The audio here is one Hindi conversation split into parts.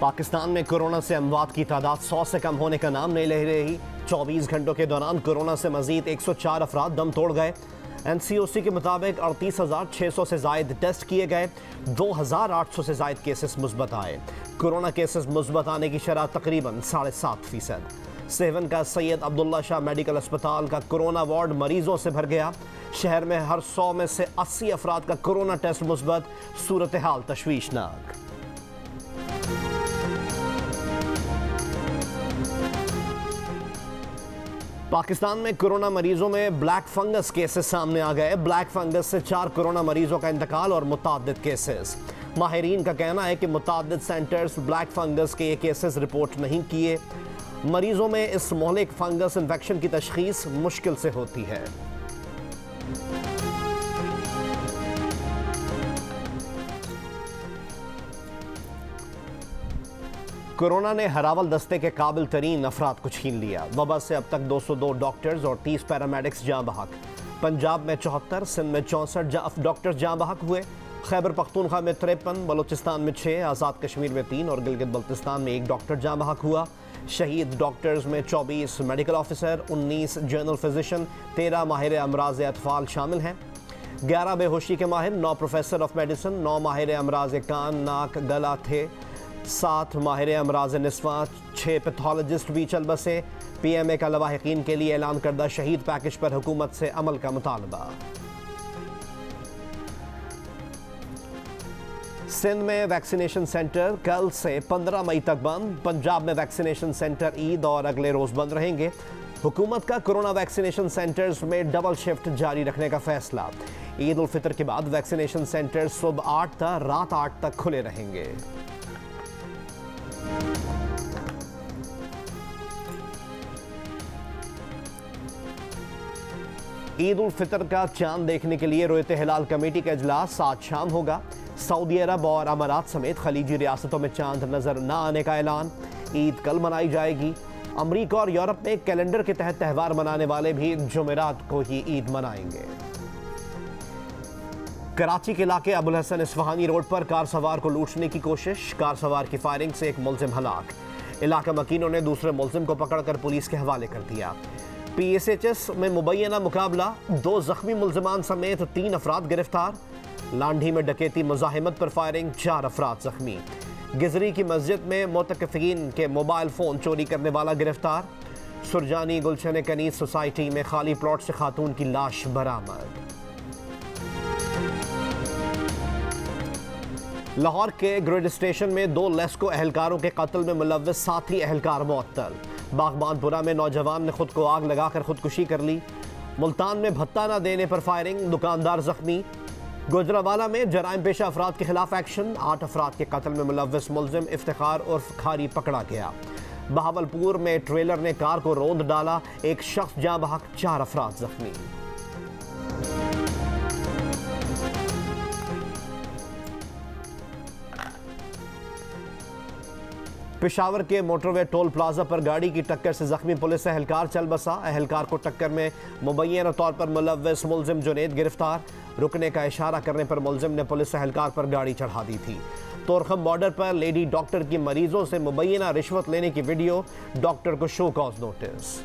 पाकिस्तान में कोरोना से अमवात की तादाद 100 से कम होने का नाम नहीं ले रही। 24 घंटों के दौरान कोरोना से मजीद 104 अफराद दम तोड़ गए। NCOC के मुताबिक 38,600 से जायद टेस्ट किए गए। 2,800 से जायद केसेस मुस्बत आए। कोरोना केसेस मुस्बत आने की शरह तकरीबन 7.5%। सेवन का सैयद अब्दुल्ला शाह मेडिकल अस्पताल का कोरोना वार्ड मरीजों से भर गया। शहर में हर 100 में से 80 अफराद का कोरोना टेस्ट मुस्बत। सूरत हाल तशवीशनाक। पाकिस्तान में कोरोना मरीजों में ब्लैक फंगस केसेस सामने आ गए। ब्लैक फंगस से 4 कोरोना मरीजों का इंतकाल और मुताद्दिद केसेस। माहिरीन का कहना है कि मुताद्दिद सेंटर्स ब्लैक फंगस के ये केसेस रिपोर्ट नहीं किए। मरीजों में इस मोहलिक फंगस इन्फेक्शन की तशखीस मुश्किल से होती है। कोरोना ने हरावल दस्ते के काबिल तरीन अफराद को छीन लिया। वबा से अब तक 202 डॉक्टर्स और 30 पैरामेडिक्स जाँ बहक। पंजाब में 74, सिंध में 64 डॉक्टर्स जाँ बहक हुए। खैबर पख्तूनख्वा में 53, बलूचिस्तान में 6, आज़ाद कश्मीर में 3 और गिलगित बल्तिस्तान में 1 डॉक्टर जाँ बहक हुआ। शहीद डॉक्टर्स में 24 मेडिकल ऑफिसर, 19 जनरल फिजिशियन, 13 माहिर अमराज अतफाल शामिल हैं। 11 बेहोशी के माहिर, 9 प्रोफेसर ऑफ मेडिसिन, 9 माहिर अमराज कान नाक गला थे, 7 माहिर अमराज निस्वा, 6 पैथोलॉजिस्ट भी चल बसे। PMA का लवाहिकीन के लिए ऐलान करदा शहीद पैकेज पर हुकूमत से अमल का मुतालबा। सिंध में वैक्सीनेशन सेंटर कल से 15 मई तक बंद। पंजाब में वैक्सीनेशन सेंटर ईद और अगले रोज बंद रहेंगे। हुकूमत का कोरोना वैक्सीनेशन सेंटर्स में डबल शिफ्ट जारी रखने का फैसला। ईद उल फितर के बाद वैक्सीनेशन सेंटर्स सुबह 8 तक रात 8 तक खुले रहेंगे। ईद उल फितर का चांद देखने के लिए रोयत हिलाल कमेटी का इजलास आज शाम होगा। सऊदी अरब और अमारात समेत खलीजी रियासतों में चांद नजर न आने का ऐलान। ईद कल मनाई जाएगी। अमरीका और यूरोप में कैलेंडर के तहत त्यौहार मनाने वाले भी जुमेरात को ही ईद मनाएंगे। कराची के इलाके अबुल हसन इस्फहानी रोड पर कार सवार को लूटने की कोशिश। कार सवार की फायरिंग से एक मुलजिम हलाक। इलाका मकीनों ने दूसरे मुलजिम को पकड़कर पुलिस के हवाले कर दिया। PSHS में मुबैना मुकाबला, 2 जख्मी मुलजमान समेत 3 अफराद गिरफ्तार। लांढी में डकैती मुजाहिमत पर फायरिंग, 4 अफराद जख्मी। गिजरी की मस्जिद में मोतकफीन के मोबाइल फ़ोन चोरी करने वाला गिरफ्तार। सुरजानी गुलशन कनीज सोसाइटी में खाली प्लॉट से खातून की लाश बरामद। लाहौर के ग्रिड स्टेशन में 2 लेस्को एहलकारों के कत्ल में मुलव्वस साथी एहलकार मुअत्तल। बागबानपुरा में नौजवान ने खुद को आग लगाकर खुदकुशी कर ली। मुल्तान में भत्ता न देने पर फायरिंग, दुकानदार जख्मी। गुजरावाला में जराइम पेशा अफराद के खिलाफ एक्शन, 8 अफराद के कत्ल में मुलव्वस मुलजिम इफ्तिखार उर्फ खारी पकड़ा गया। बहावलपुर में ट्रेलर ने कार को रौंद डाला, 1 शख्स जाँ बहक, 4 अफराद जख्मी। पेशावर के मोटरवे टोल प्लाजा पर गाड़ी की टक्कर से जख्मी पुलिस एहलकार चल बसा। एहलकार को टक्कर में मुबैना तौर पर मुलव्वस मुलजिम जुनैद गिरफ्तार। रुकने का इशारा करने पर मुलजिम ने पुलिस एहलकार पर गाड़ी चढ़ा दी थी। तोरखम बॉर्डर पर लेडी डॉक्टर की मरीजों से मुबैना रिश्वत लेने की वीडियो, डॉक्टर को शो कॉज नोटिस।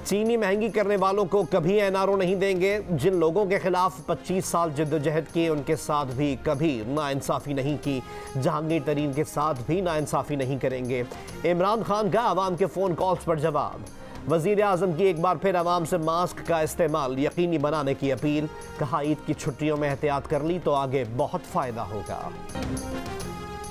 चीनी महंगी करने वालों को कभी NRO नहीं देंगे। जिन लोगों के खिलाफ 25 साल जिद्दोजहद की, उनके साथ भी कभी नाइंसाफ़ी नहीं की। जहांगीर तरीन के साथ भी नाइंसाफ़ी नहीं करेंगे। इमरान खान का आवाम के फ़ोन कॉल्स पर जवाब। वज़ीर आज़म की एक बार फिर आवाम से मास्क का इस्तेमाल यकीनी बनाने की अपील। कहा ईद की छुट्टियों में एहतियात कर ली तो आगे बहुत फ़ायदा होगा।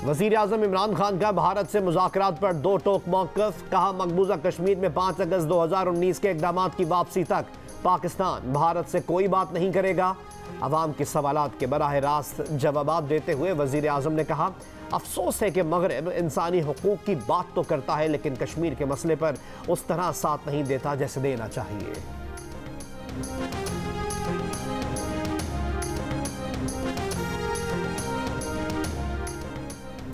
वज़ीर आज़म इमरान खान का भारत से मुज़ाकरात पर 2 टोक मौक़िफ़। कहा मकबूजा कश्मीर में 5 अगस्त 2019 के इक़दामात की वापसी तक पाकिस्तान भारत से कोई बात नहीं करेगा। अवाम के सवालात के बराह रास्त जवाबात देते हुए वज़ीर आज़म ने कहा अफसोस है कि मगरब इंसानी हुकूक की बात तो करता है लेकिन कश्मीर के मसले पर उस तरह साथ नहीं देता जैसे देना चाहिए।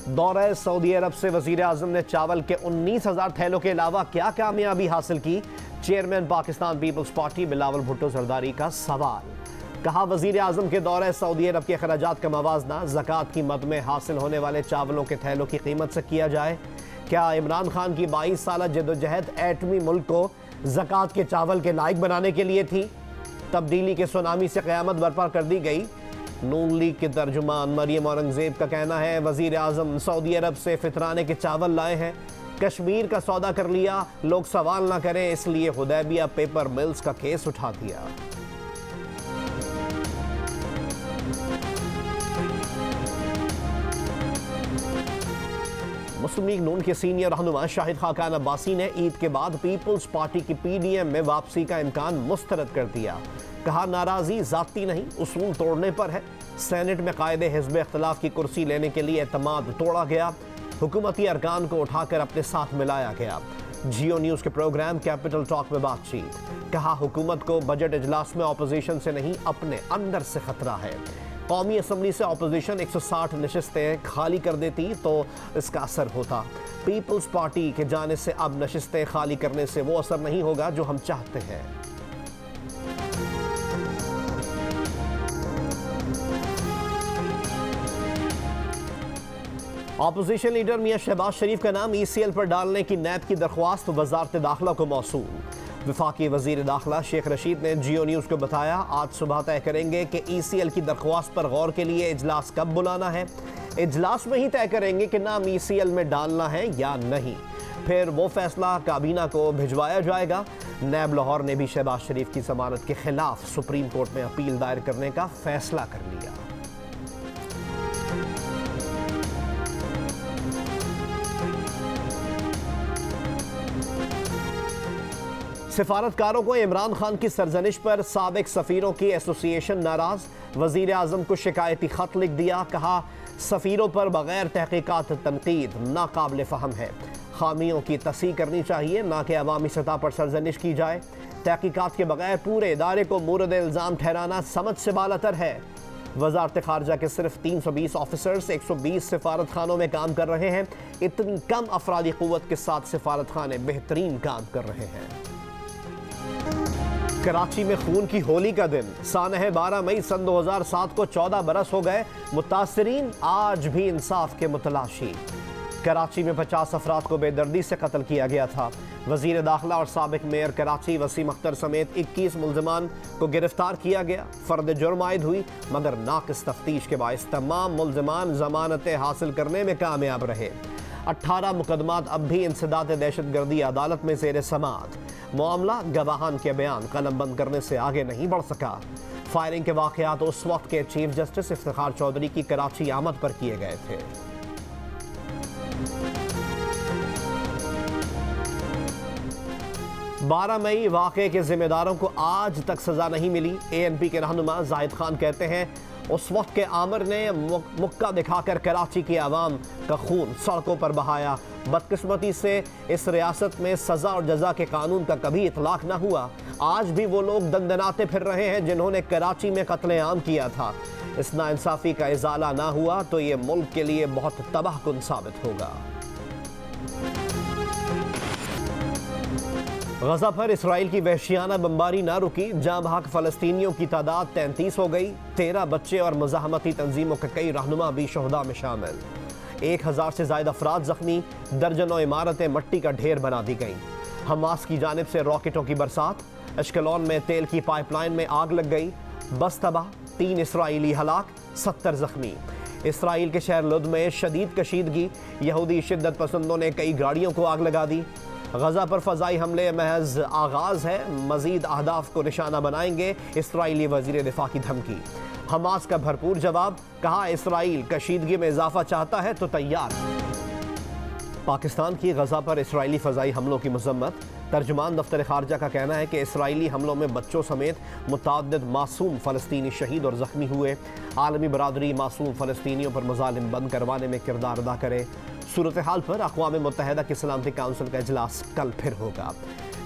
दौरे सऊदी अरब से वज़ीर आज़म ने चावल के 19,000 थैलों के अलावा क्या कामयाबी हासिल की। Chairman Pakistan peoples party Bilawal Bhutto Zardari का सवाल। कहा वजीर आजम के दौरे सऊदी अरब के अखराजात का मवाजना ज़कात की मद में हासिल होने वाले चावलों के थैलों की कीमत से किया जाए। क्या इमरान खान की 22 साल जद्दोजहद एटमी मुल्क को ज़कात के चावल के लायक बनाने के लिए थी? तब्दीली के सुनामी से क़यामत बर्पा कर दी गई। नून लीग के तर्जुमान मरियम औरंगजेब का कहना है वजीर आजम सऊदी अरब से फितराने के चावल लाए हैं। कश्मीर का सौदा कर लिया, लोग सवाल ना करें, इसलिए हुदैबिया पेपर मिल्स का केस उठा दिया। मुस्लिम लीग नून के सीनियर रहनुमा शाहिद खाकान अब्बासी ने ईद के बाद पीपल्स पार्टी की पीडीएम में वापसी का इम्कान मुस्तरद कर दिया। कहा नाराजी जाती नहीं, उसूल तोड़ने पर है। सेनेट में कायदे हिज़्ब इख्तिलाफ की कुर्सी लेने के लिए एतमाद तोड़ा गया। हुकूमती अरकान को उठाकर अपने साथ मिलाया गया। जियो न्यूज़ के प्रोग्राम कैपिटल टॉक में बातचीत। कहा हुकूमत को बजट इजलास में अपोजिशन से नहीं अपने अंदर से खतरा है। कौमी असम्बली से अपोजिशन 160 नशिस्तें खाली कर देती तो इसका असर होता। पीपल्स पार्टी के जाने से अब नशिस्तें खाली करने से वो असर नहीं होगा जो हम चाहते हैं। अपोजिशन लीडर मियां शहबाज शरीफ का नाम ECL पर डालने की नैब की दरख्वास्त वजारत दाखिला को मौसूल। वफाकी वजीर दाखिला शेख रशीद ने जियो न्यूज़ को बताया आज सुबह तय करेंगे कि ECL की दरख्वास्त पर गौर के लिए इजलास कब बुलाना है। इजलास में ही तय करेंगे कि नाम ECL में डालना है या नहीं, फिर वो फैसला काबीना को भिजवाया जाएगा। नैब लाहौर ने भी शहबाज शरीफ की जमानत के खिलाफ सुप्रीम कोर्ट में अपील दायर करने का फैसला कर लिया। सिफारतकारों को इमरान खान की सरजनिश पर साबिक सफ़ीरों की एसोसिएशन नाराज। वज़ीर आज़म को शिकायती खत लिख दिया। कहा सफ़ीरों पर बगैर तहकीकात तनकीद नाकाबिल फ़हम है। खामियों की तस्हीह करनी चाहिए, ना कि अवामी सतह पर सरजनिश की जाए। तहकीकात के बगैर पूरे इदारे को मूरद इल्ज़ाम ठहराना समझ से बालातर है। वजारत खारजा के सिर्फ 320 ऑफिसर्स 120 सिफारत खानों में काम कर रहे हैं। इतनी कम अफरादी क़ुव्वत के साथ सिफारत खाने बेहतरीन काम कर रहे हैं। कराची में खून की होली का दिन सानह 12 मई सन 2007 को 14 बरस हो गए। मुतासरीन आज भी इंसाफ के मुतलाशी। कराची में 50 अफराद को बेदर्दी से कत्ल किया गया था। वजीर दाखिला और साबिक मेयर कराची वसीम अख्तर समेत 21 मुल्ज़िमान को गिरफ्तार किया गया। फर्द जुर्म आयद हुई मगर नाक़िस तफ्तीश के बायस तमाम मुल्ज़िमान जमानतें हासिल करने में कामयाब रहे। 18 मुकदमात अब भी इंसदाद दहशतगर्दी अदालत में ज़ेर समाअत। मामला गवाहान के बयान कलम बंद करने से आगे नहीं बढ़ सका। फायरिंग के वाक़यात उस वक्त के चीफ जस्टिस इफ्तिखार चौधरी की कराची आमद पर किए गए थे। बारह मई वाक़े के जिम्मेदारों को आज तक सजा नहीं मिली। ANP के रहनुमा जाहिद खान कहते हैं उस वक्त के आमिर ने मुक्का दिखाकर कराची की आवाम का खून सड़कों पर बहाया। बदकिस्मती से इस रियासत में सज़ा और जजा के कानून का कभी इतलाक़ न हुआ। आज भी वो लोग दंदनाते फिर रहे हैं जिन्होंने कराची में कत्ले-आम किया था। इस नाइंसाफ़ी का इज़ाला ना हुआ तो ये मुल्क के लिए बहुत तबाहकुन साबित होगा। गजा पर इसराइल की वहशियाना बमबारी ना रुकी। जाँ बहक फ़लस्तीनियों की तादाद 33 हो गई। 13 बच्चे और मुज़ाहमती तंजीमों के कई रहनुमा भी शहदा में शामिल। 1000 से ज़ायद अफराद जख्मी। दर्जनों इमारतें मट्टी का ढेर बना दी गईं। हमास की जानिब से रॉकेटों की बरसात। अश्कलोन में तेल की पाइपलाइन में आग लग गई। बस तबाह। 3 इसराइली हलाक, 70 जख्मी। इसराइल के शहर लुद में शदीद कशीदगी। यहूदी शिद्दत पसंदों ने कई गाड़ियों को आग लगा दी। गजा पर फ़ज़ाई हमले महज आगाज़ है, मज़ीद अहदाफ को निशाना बनाएंगे। इसराइली वज़ीर दिफ़ा की धमकी। हमास का भरपूर जवाब। कहा इसराइल कशीदगी में इजाफा चाहता है तो तैयार। पाकिस्तान की गजा पर इसराइली फ़ज़ाई हमलों की मज़म्मत। तर्जुमान दफ्तर खारजा का कहना है कि इसराइली हमलों में बच्चों समेत मुतअद्दिद मासूम फ़लस्तीनी शहीद और ज़ख्मी हुए। आलमी बरादरी मासूम फ़लस्तीनियों पर मज़ालिम बंद करवाने में किरदार अदा करे। सूरत हाल पर अक़वाम मुत्तहिदा की सलामती काउंसिल का इजलास कल फिर होगा।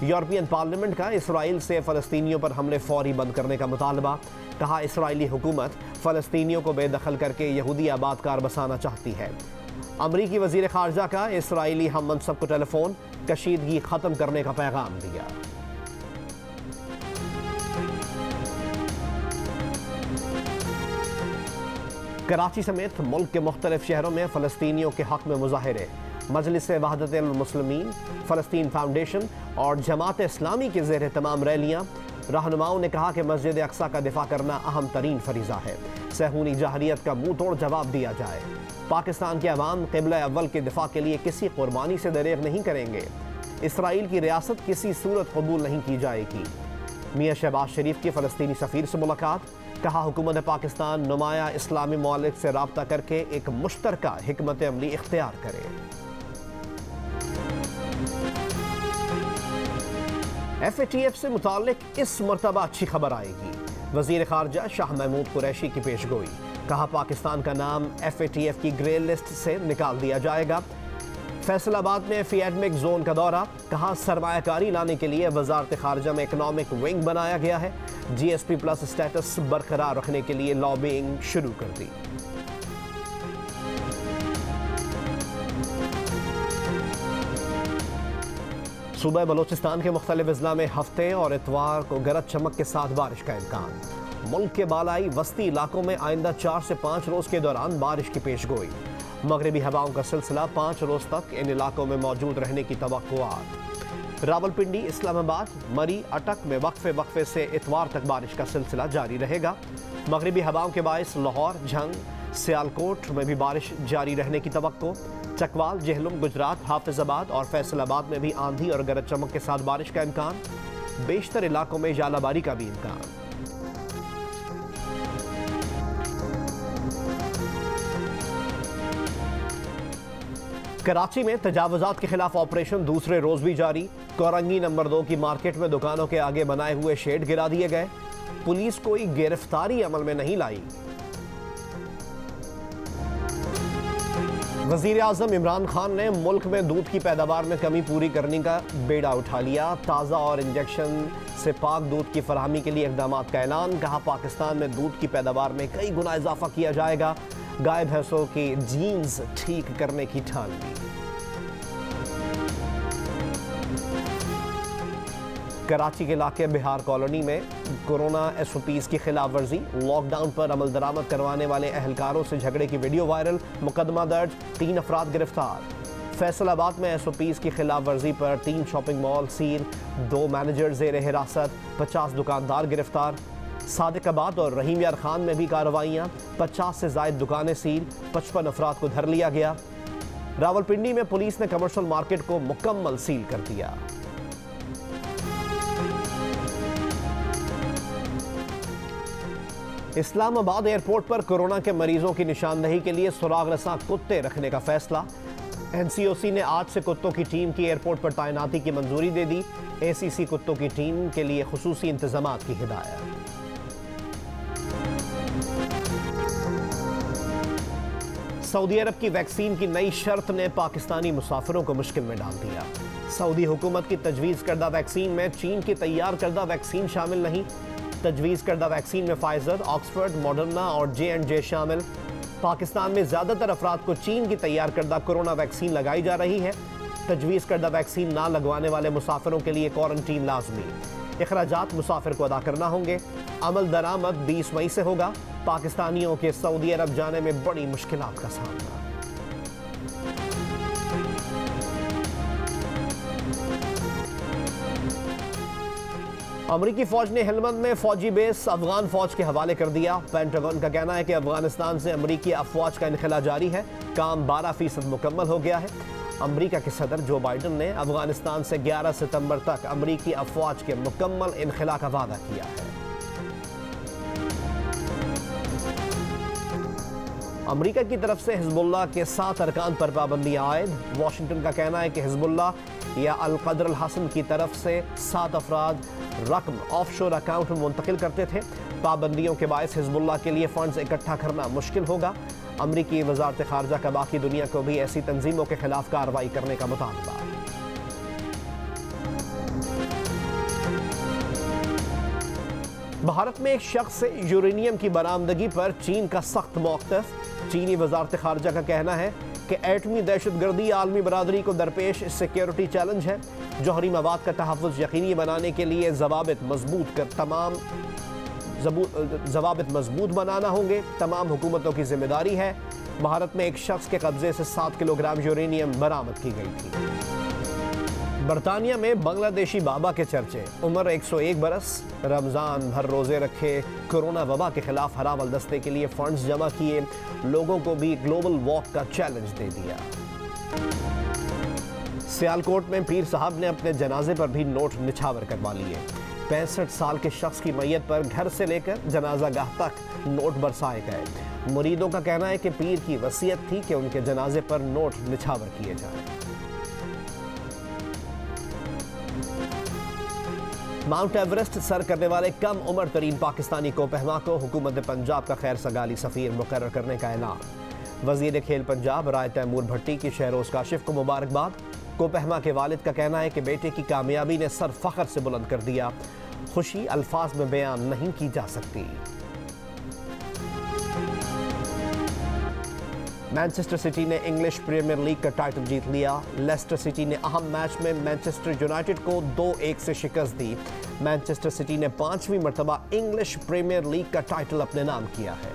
यूरोपियन पार्लियामेंट का इसराइल से फ़लस्तीनियों पर हमले फ़ौरी बंद करने का मुतालबा। कहा इसराइली हुकूमत फ़लस्तीनियों को बेदखल करके यहूदी आबादकार बसाना चाहती है। अमरीकी वज़ीर ख़ारजा का इसराइली हम मनसब को टेलीफोन। कशीदगी ख़त्म करने का पैगाम दिया। कराची समेत मुल्क के मुख्तलिफ शहरों में फ़लस्तीनियों के हक़ में मुज़ाहिरे। मजलिस वहदतुल मुस्लिमीन, फ़लस्तीन फाउंडेशन और जमात इस्लामी के ज़ेर तमाम रैलियाँ। रहनुमाओं ने कहा कि मस्जिद अक्सा का दिफा करना अहम तरीन फरीज़ा है। सहूनी जहरियत का मुँह तोड़ जवाब दिया जाए। पाकिस्तान के अवाम क़िबला अव्वल के दिफा के लिए किसी कुर्बानी से दरेग नहीं करेंगे। इसराइल की रियासत किसी सूरत कबूल नहीं की जाएगी। मियाँ शहबाज शरीफ की फ़लस्तीनी सफ़ीर से मुलाकात। कहा हुकूमत पाकिस्तान नुमाया इस्लामी मौलिक से राब्ता करके एक मुश्तरका हिकमत अमली इख्तियार करे। FATF से मुताल्लिक इस मरतबा अच्छी खबर आएगी। वज़ीर ख़ारजा शाह महमूद कुरैशी की पेशगोई। कहा पाकिस्तान का नाम FATF की ग्रे लिस्ट से निकाल दिया जाएगा। फैसलाबाद में एपिडेमिक जोन का दौरा। कहा सरमायाकारी लाने के लिए वज़ारत ख़ारजा में इकनॉमिक विंग बनाया गया है। GSP प्लस स्टेटस बरकरार रखने के लिए लॉबिंग शुरू कर दी। सूबा बलोचिस्तान के मुख्तलिफ अजला में हफ्ते और इतवार को गरज चमक के साथ बारिश का इम्कान। मुल्क के बालाई वस्ती इलाकों में आइंदा 4 से 5 रोज़ के दौरान बारिश की पेशगोई। मगरबी हवाओं का सिलसिला 5 रोज़ तक इन इलाकों में मौजूद रहने की तवक्कुआत। रावलपिंडी, इस्लामाबाद, मरी, अटक में वक्फे से इतवार तक बारिश का सिलसिला जारी रहेगा। मगरबी हवाओं के बायस लाहौर, झंग, सियालकोट में भी बारिश जारी रहने की तवक्को। चकवाल, जेहलुम, गुजरात, हाफिजाबाद और फैसलाबाद में भी आंधी और गरज चमक के साथ बारिश का इम्कान। बेशतर इलाकों में जालाबारी का भी इम्कान। कराची में तजावुजात के खिलाफ ऑपरेशन दूसरे रोज भी जारी। कोरंगी नंबर 2 की मार्केट में दुकानों के आगे बनाए हुए शेड गिरा दिए गए। पुलिस कोई गिरफ्तारी अमल में नहीं लाई। वज़ीर आज़म इमरान खान ने मुल्क में दूध की पैदावार में कमी पूरी करने का बेड़ा उठा लिया। ताज़ा और इंजेक्शन से पाक दूध की फराहमी के लिए इक़दाम का ऐलान। कहा पाकिस्तान में दूध की पैदावार में कई गुना इजाफा किया जाएगा। गाय भैंसों की जीन्स ठीक करने की ठान ली। कराची के इलाके बिहार कॉलोनी में कोरोना SOPs की खिलाफ वर्जी। लॉकडाउन पर अमल दरामद करवाने वाले अहलकारों से झगड़े की वीडियो वायरल। मुकदमा दर्ज, 3 अफराद गिरफ्तार। फैसलाबाद में SOPs की खिलाफ वर्जी पर 3 शॉपिंग मॉल सील, 2 मैनेजर ज़ेर हिरासत, 50 दुकानदार गिरफ्तार। सादिकाबाद और रहीम यार खान में भी कार्रवाइयाँ। 50 से ज़ायद दुकानें सील, 55 अफराद को धर लिया गया। रावलपिंडी में पुलिस ने कमर्शियल मार्केट को मुकम्मल सील कर दिया। इस्लामाबाद एयरपोर्ट पर कोरोना के मरीजों की निशानदही के लिए सुराग रसां कुत्ते रखने का फैसला। NCOC ने आज से कुत्तों की टीम की एयरपोर्ट पर तैनाती की मंजूरी दे दी। ACC कुत्तों की टीम के लिए खुसूसी इंतजामात की हिदायत। सऊदी अरब की वैक्सीन की नई शर्त ने पाकिस्तानी मुसाफिरों को मुश्किल में डाल दिया। सऊदी हुकूमत की तजवीज़ करदा वैक्सीन में चीन की तैयार करदा वैक्सीन शामिल नहीं। तजवीज़ करदा वैक्सीन में फाइजर, ऑक्सफर्ड, मॉडर्ना और J&J शामिल। पाकिस्तान में ज़्यादातर अफराद को चीन की तैयार करदा कोरोना वैक्सीन लगाई जा रही है। तजवीज़ करदा वैक्सीन ना लगवाने वाले मुसाफिरों के लिए क्वारंटीन लाजमी। अखराजात मुसाफिर को अदा करना होंगे। अमल दरामद 20 मई से होगा। पाकिस्तानियों के सऊदी अरब जाने में बड़ी मुश्किलात का सामना। अमरीकी फौज ने हेलमंद में फौजी बेस अफगान फौज के हवाले कर दिया। पेंटागन का कहना है कि अफगानिस्तान से अमरीकी अफवाज का इनखला जारी है। काम 12% मुकम्मल हो गया है। अमरीका के सदर जो बाइडन ने अफगानिस्तान से 11 सितंबर तक अमरीकी अफवाज के मुकम्मल इनखला का वादा किया है। अमरीका की तरफ से हिजबुल्लाह के 7 अरकान पर पाबंदियां आयद। वाशिंगटन का कहना है कि हिजबुल्लाह या अल-क़द्र अल-हसन की तरफ से 7 अफराद रकम ऑफशोर अकाउंट में मुंतकिल करते थे। पाबंदियों के बायस हिजबुल्लाह के लिए फंड्स इकट्ठा करना मुश्किल होगा। अमरीकी वज़ारत ख़ारजा का बाकी दुनिया को भी ऐसी तंजीमों के खिलाफ कार्रवाई करने का मुतालबा। भारत में एक शख्स से यूरेनियम की बरामदगी पर चीन का सख्त मौक़िफ़। चीनी वज़ारत ख़ारजा का कहना है कि एटमी दहशतगर्दी आलमी बरादरी को दरपेश सिक्योरिटी चैलेंज है। जौहरी मवाद का तहफ़्फ़ुज़ यकीनी बनाने के लिए ज़वाबित मजबूत कर तमाम जवाबित मजबूत बनाना होंगे। तमाम हुकूमतों की जिम्मेदारी है। भारत में एक शख्स के कब्जे से 7 किलोग्राम यूरेनियम बरामद की गई थी। बरतानिया में बांग्लादेशी बाबा के चर्चे। उम्र 101 बरस, रमजान भर रोजे रखे, कोरोना वबा के खिलाफ हरामल दस्ते के लिए फंड्स जमा किए, लोगों को भी ग्लोबल वॉक का चैलेंज दे दिया। सियालकोट में पीर साहब ने अपने जनाजे पर भी नोट निछावर करवा लिए। 65 साल के शख्स की मैयत पर घर से लेकर जनाजा गाह तक नोट बरसाए गए। मुरीदों का कहना है कि पीर की वसीयत थी कि उनके जनाजे पर नोट निछावर किए जाएं। माउंट एवरेस्ट सर करने वाले कम उम्र तरीन पाकिस्तानी कोपहमा को हुकूमत पंजाब का खैर सगाली सफ़ीर मुकर्रर करने का ऐलान। वजीर खेल पंजाब राय तैमूर भट्टी की शहरोज काशिफ को मुबारकबाद। कोपहमा के वालिद का कहना है कि बेटे की कामयाबी ने सर फख्र से बुलंद कर दिया। खुशी अल्फाज में बयान नहीं की जा सकती। मैनचेस्टर सिटी ने इंग्लिश प्रीमियर लीग का टाइटल जीत लिया। लेस्टर सिटी ने अहम मैच में मैनचेस्टर यूनाइटेड को 2-1 से शिकस्त दी। मैनचेस्टर सिटी ने 5वीं मरतबा इंग्लिश प्रीमियर लीग का टाइटल अपने नाम किया है।